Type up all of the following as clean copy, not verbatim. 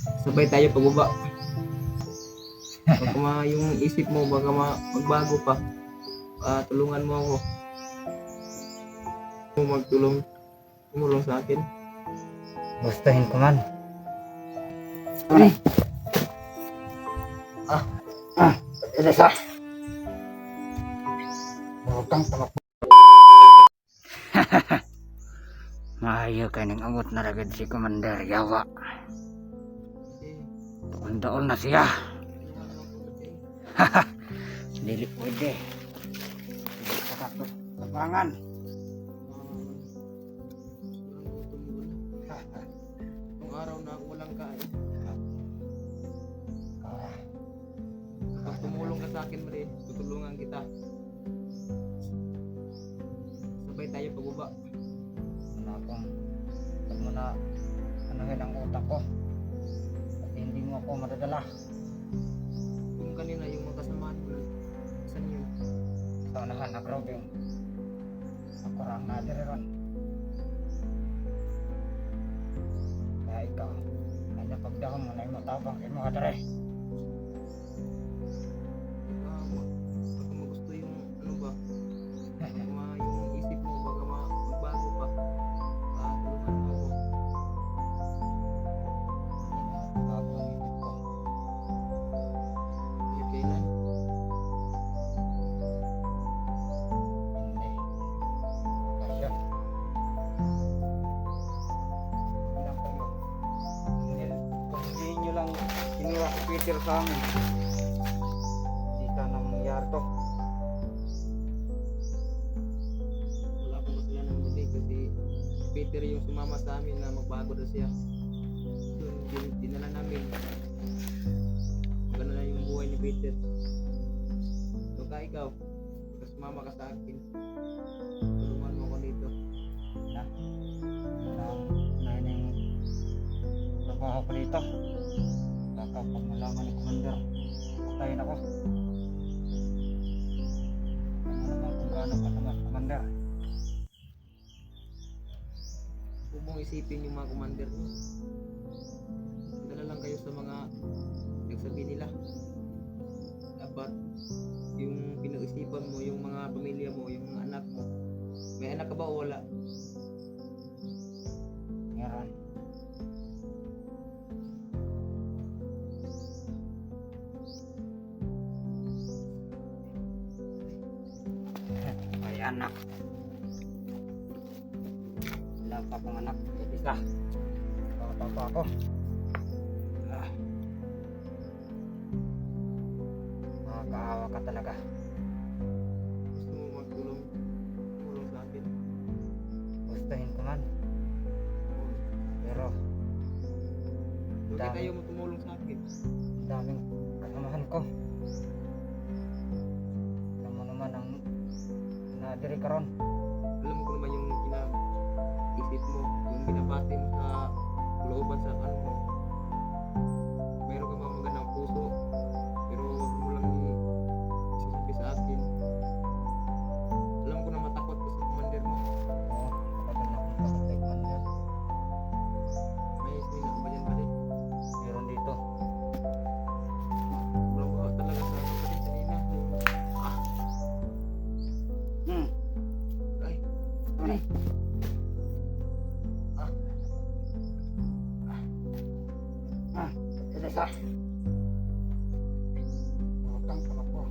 Sabay tayo pababa. Baka yung isip mo, baka magbago pa. Tulungan mo ako. Tumulong sa akin. Gustuhin ko man. Ay! Elisa! Huwag kang tumakbo. Maayo ka ng amot na ragad si Commander Yawa. Doon na siya. Dili pwede. Hindi ka katapangan. Itong araw na ako walang kain. Pag tumulong ka sa akin, Marie, tutulungan kita. Sabay tayo pababa. Huwag mo na anuhin ang utak ko. At hindi mo ako madadala. Kung kanina yung mga kasamaan mo, saan yun? Sa unahan na grobing. Ako rang nadiriran. Kaya ikaw, kanya pagdahon mo na imo tabang imo kadere. Baka magusto yung ano ba? Yung isip mo, baka magbago pa. Tulungan mo ako. Bago ang isip ko. Yung kailan? Hindi. Kasya. Ilang kayo. Kung hindi nyo lang kinuha si Peter sa amin, hindi ka nang mangyari to. Wala akong kasalanan muli kasi si Peter yung sumama sa amin na magbago na siya. So, dinala namin. Gano'n na yung buhay ni Peter. So, ikaw, pagka sumama ka sa akin, tulungan mo ako dito. Naning trabaho ko dito. Baka pag malaman ni Commander, patayin ako. Ano naman kung gaano kasama si Commander? Huwag mong isipin yung mga commander mo. Dala lang kayo sa mga nagsabi nila. Dapat yung pinag-isipan mo, yung mga pamilya mo, yung mga anak mo. May anak ka ba o wala? Meron. May anak. Wala pa akong anak. Isa. Bata pa ako. Nakakaawa ka talaga. Gusto mo tumulong sa akin? Gustuhin ko man. Pero Bakit ayaw mo tumulong sa akin? daming kasamahan ko. Alam mo naman ang nadiri ka ron. Alam ko naman yung isip mo, yung binabati mo sa looban sa ano mo. Meron ka mga magandang puso, pero huwag mo lang isasabi sa akin. Alam ko na matakot ka sa commander mo. Oo, kapag na akong takot kay Commander. May sina ka ba dyan, pare? Meron dito. Walang bawa talaga sa ano pa rin kanina. Ay, Ano? Elisa. Huwag kang tumakbo.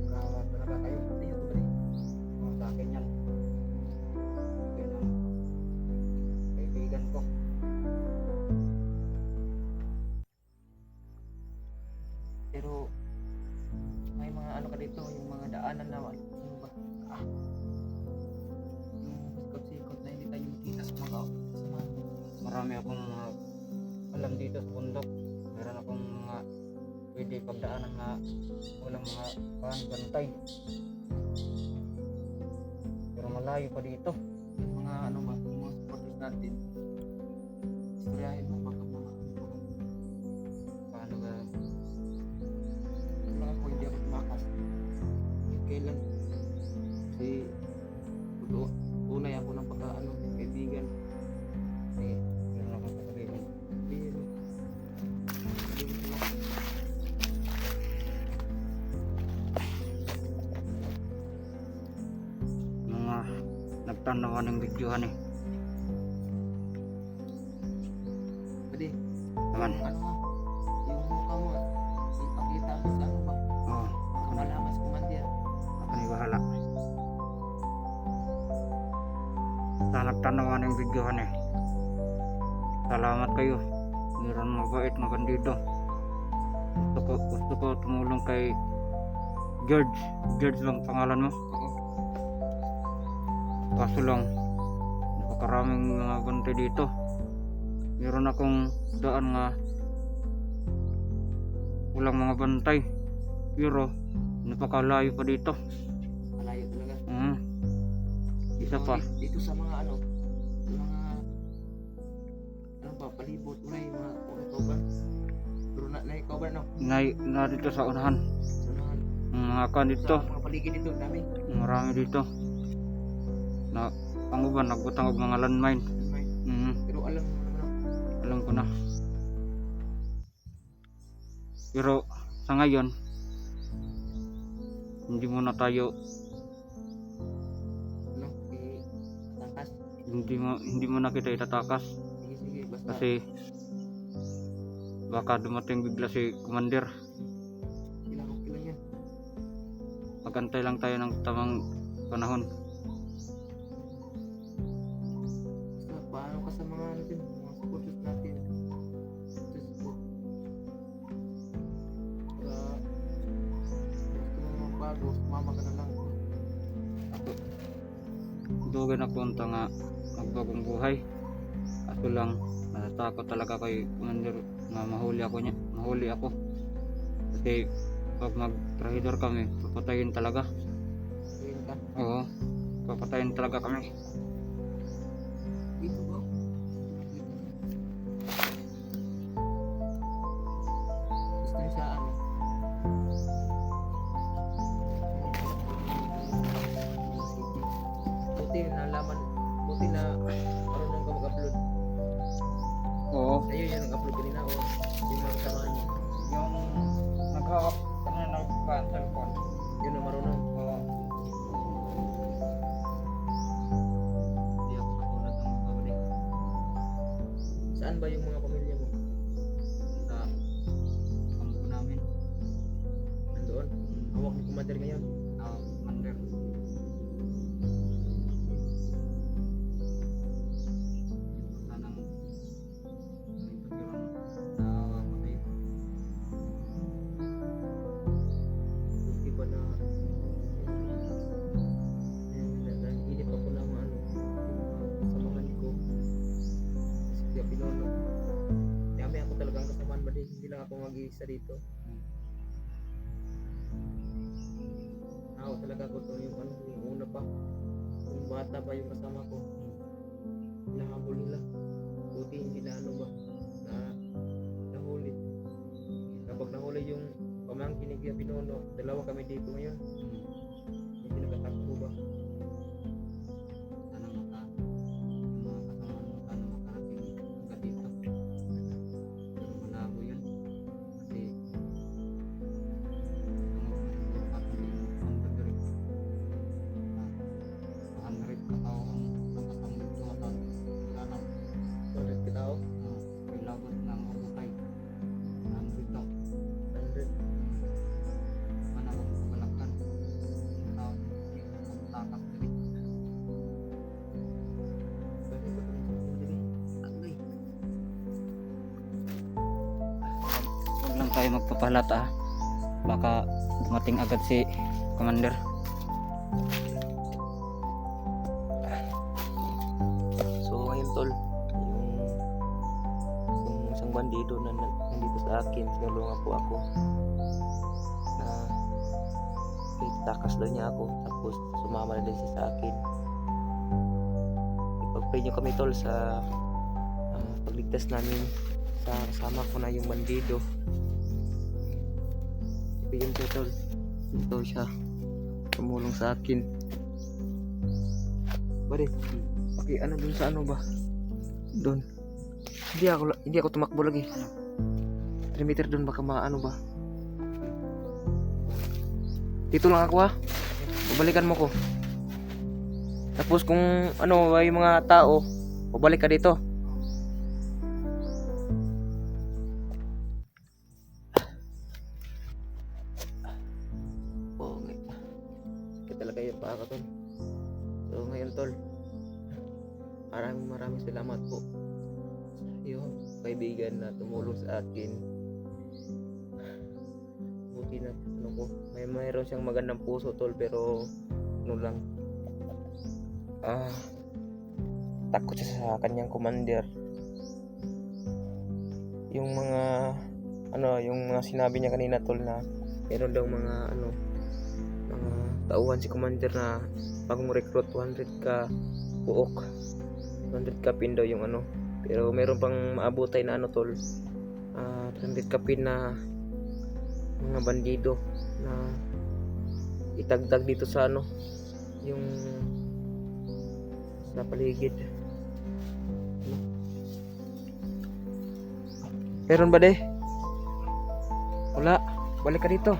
Kawa talaga kayo. ayun ko pare. Sa akin yan. Yan ang kaibigan ko. Pero may mga ano ka dito, yung mga daanan na ano ba? Yung sikot-sikot na hindi tayo makita sa mga kasama. Marami akong mga alam dito sa bundok. Meron akong mga pwede pagdaanan na walang mga bantay. Pero malayo pa dito. Yung mga ano ba, yung mga supporters natin. Istoryahin mo baka mga ano. Paano ba? Wala ako, hindi ako tumakas. Kailan Kasi tunay ako ng kaibigan. Eh, meron akong sasabihin. Sabihin mo. Sabihin mo lang. Mga nagtanawan ng videohan eh. Pwede. Naman. Ano nga? Yung mukha mo. Ipakita mo sa ano ba? Oo. Baka malaman sa kumandir. Ako ni bahala. Sa nagtanawan ng videohan eh. Salamat kayo. Meron mabait na bandido. Gusto ko tumulong kay George. George lang pangalan mo. Oo. Kaso lang, napakaraming mga bantay dito. Meron akong daan nga walang mga bantay. Pero napakalayo pa dito. Malayo talaga. Isa pa. Dito sa mga ano, mga ano ba, palibot mo na yung mga kauban. Pero na kauban no? Na dito sa unahan. Sunahan. Mga kan dito. Sa mga paligid dito, dami. Marami dito. Na ang uban nagbutang og mga landmine. May. Pero alam mo naman, Alam ko na. Pero sa ngayon hindi muna tayo no? Takas. hindi mo na kita itatakas Sige, sige, basta. kasi baka dumating bigla si commander. Okay lang yan. Magantay lang tayo ng tamang panahon. Basta, paano ka sa mga ano din, mga supporters natin. Just po. Para, gusto mo magbago, sumama ka na lang. Dugan ako unta nga magbagong buhay. Kaso lang natatakot talaga kay commander nga mahuli ako. Kasi pag mag-trahidor kami, papatayin talaga. Sabihin ka, Oo, papatayin talaga kami. dito ba? Gusto niya sa ano? Buti na marunong ka mag-upload. Oo, Sa'yo yan nag-upload kanina o yung mga kasama niyo. yung naghawak ng cellphone. Yun ang marunong. Oo. Hindi ako katulad ng magkabalik. Saan ba yung mga pamilya mo? Sa kampo namin. Nandoon? Hawak ni Commander ngayon? Commander. Sanang may pagkaroon na patay. Buti ba na nahihilip ako ng ano, yung kasamahan ko. Kasi kaya pinono. Kaya may ako talagang kasamahan ba din? Hindi lang ako mag-iisa dito. Ako talaga ko to yung ano, yung una pa. Yung bata pa yung kasama ko. Nahabol nila. Buti hindi na ano ba, na nahuli. Kapag nahuli yung pamangkin ni Kuya Pinono, dalawa kami dito ngayon. Hindi nakatakbo ba? Sana mga kasama mo sana makarating agad dito. Pero malabo yun. Kasi Bakit kitao? 100. Bakit ba ito dili? Agay. Huwag lang tayo magpapalata, baka dumating agad si commander. So ngayon tol, yung isang bandido na nandito sa akin, tinulungan po ako na itakas daw niya ako, tapos sumama na din siya sa akin. Ipag-pray niyo kami tol sa pagligtas namin sa kasama ko na yung bandido. Ibigin ko tol, ito siya tumulong sa akin. Pare, okay, ano dun sa ano ba? Doon. Hindi ako tumakbo lagi. 3 meter doon baka maano ba? Dito lang ako ha. Babalikan mo ko. Tapos kung ano yung mga tao, babalik ka dito. Oo, kaya talaga yung paa ko, tol. So ngayon, tol, maraming salamat po yung kaibigan na tumulong sa akin. Buti na ano ko, mayroon siyang magandang puso, tol, pero ano lang, takot siya sa kanyang commander. Yung mga yung mga sinabi niya kanina, tol, na meron daw mga mga tauhan si commander na bagong recruit, 200k buok, 200k pin daw yung pero meron pang maabutay na tol, 300k pin na mga bandido na itagdag dito sa yung sa paligid. Meron ba de? Wala. Balik ka dito.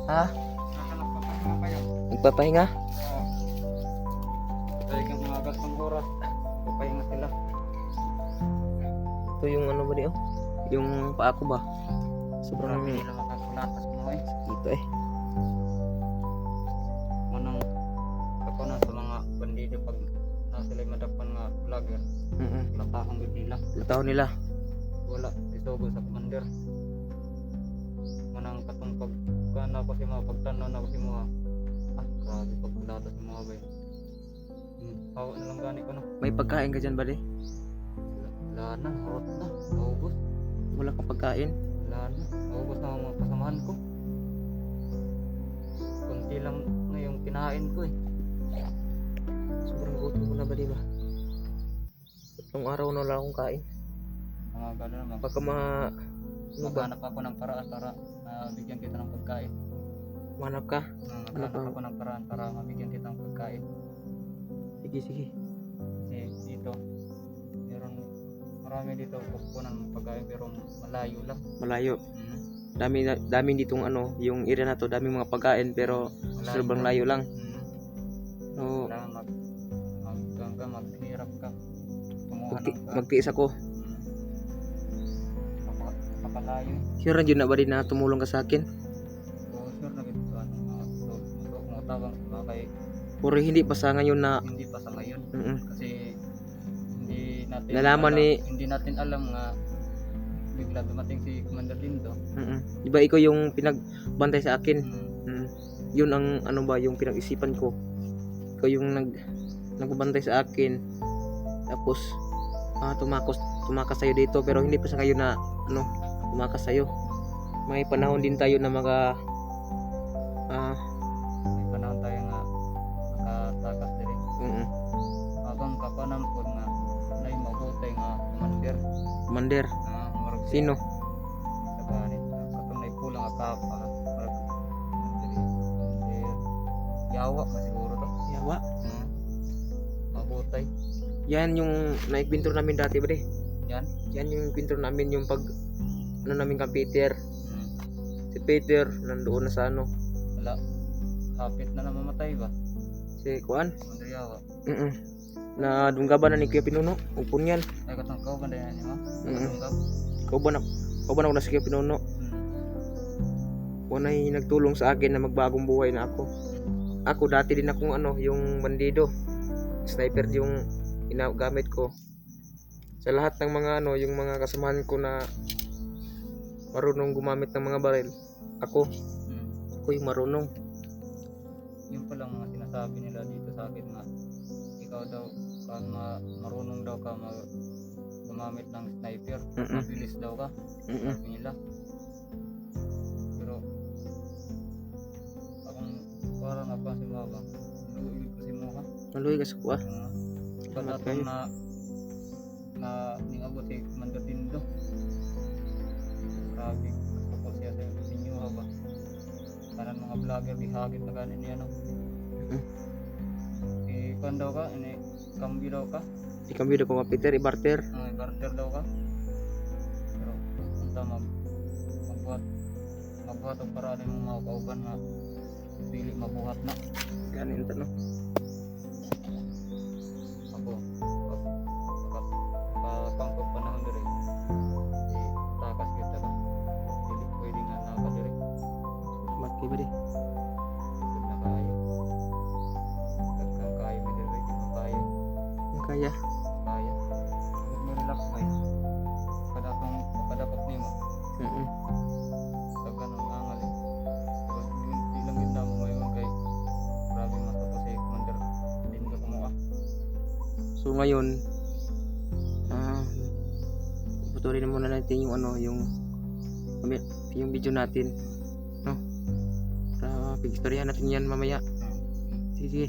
Ha? Nagpapahinga? Dahil yung mga gastong oras, papahinga sila. Ito yung ba di yung paa ko ba? Sobrang Marami nila makakulatas mo ito Manang kakunan sa mga bandido pag nasila'y madapan nga vlogger. Latahang nila. Lataw nila. Wala, isugo sa commander. Manang katong pagkana ko si mga pagtanaw na ko si mga grabe pagkulata si mga bay. Hawa na lang gani ko May pagkain ka dyan ba di? Wala na, harot na, maubos. Wala kang pagkain? Wala na, maubos na ang mga kasamahan ko. Kunti lang na yung kinain ko Sobrang gutom ko na ba di ba? Tatlong araw na wala akong kain. Mga gano'n naman. Baka Maghanap ako ng paraan para bigyan kita ng pagkain. manap ka? Maghanap ako ng paraan para mabigyan kita ng pagkain. Sige. Kasi dito, marami dito kukunan ng pagkain pero malayo lang. Malayo. Dami ditong yung area na to, daming mga pagkain pero sobrang layo lang. So, Kailangan maghirap ka. Kumuha ng magtiis ako. Kapalayo. Sure yun na ba din na tumulong ka sa akin? Oo, sure na gito. Tumutawang sa kay Puro hindi pa sa ngayon na hindi pa sa ngayon. Kasi hindi natin alam nga bigla dumating si Commander Lindo. Diba ikaw yung pinagbantay sa akin? Yun ang yung pinag-isipan ko. Ikaw yung nagbabantay sa akin. Tapos tumakas sa'yo dito pero hindi pa sa ngayon na tumakas sa'yo. May panahon din tayo na may panahon tayo nga nakatakas din. Habang kapanan po nga na yung mabuti nga Commander. Sino? Sabanin. Katong na ipulang akapa. Yawa ka siguro to. Yawa. Mabutay. Yan yung naipintor namin dati ba de? Yan. Yan yung pintor namin yung pag namin kang Peter. Si Peter nandoon na sa Wala. Hapit na namamatay ba? si Kuan. Commander Yawa. Na dunggaban na ni Kuya Pinuno. Upon yan. Ay katong kau ba yan mo? Kau ba na ako na si Kuya Pinuno. Kuan ay nagtulong sa akin na magbagong buhay na ako. Ako dati din akong yung bandido. Sniper yung ginagamit ko. Sa lahat ng mga yung mga kasamahan ko na marunong gumamit ng mga baril. Ako yung marunong. Yung palang mga sinasabi nila dito sa akin nga ikaw daw marunong daw ka gumamit ng sniper. Mabilis daw ka. Sabi nila. Pero akong parang apa si Mama. Luwi ko si Moha. Maluwi ka sa kuha. Pagkatong na ningabot si Commander Lindo. Grabe. Ako siya sa inyo ba? Kanan mga vlogger di hagit na ganin niya no. Ikon daw ka, ini kambyo daw ka, Ikambyo ko ka Peter, i-barter. barter daw ka. Pero unta magbuhat og para rin mga kauban nga dili mabuhat na. Ganin to no. Ako pagpangkog panahon diri takas kita ka dili pwede nga naka diri Mat kay ba di? isip na kayo dagkang kayo mi diri di mo kayo Yung kaya. kaya huwag mo relax bay kadakop nimo dagkan ang angal eh pero di lang yun na mo ngayon kay grabe matapos si Commander din ka kumuha. So ngayon, putulin na muna natin yung yung video natin, no? Para pag-istoryahan natin yan mamaya. Sige.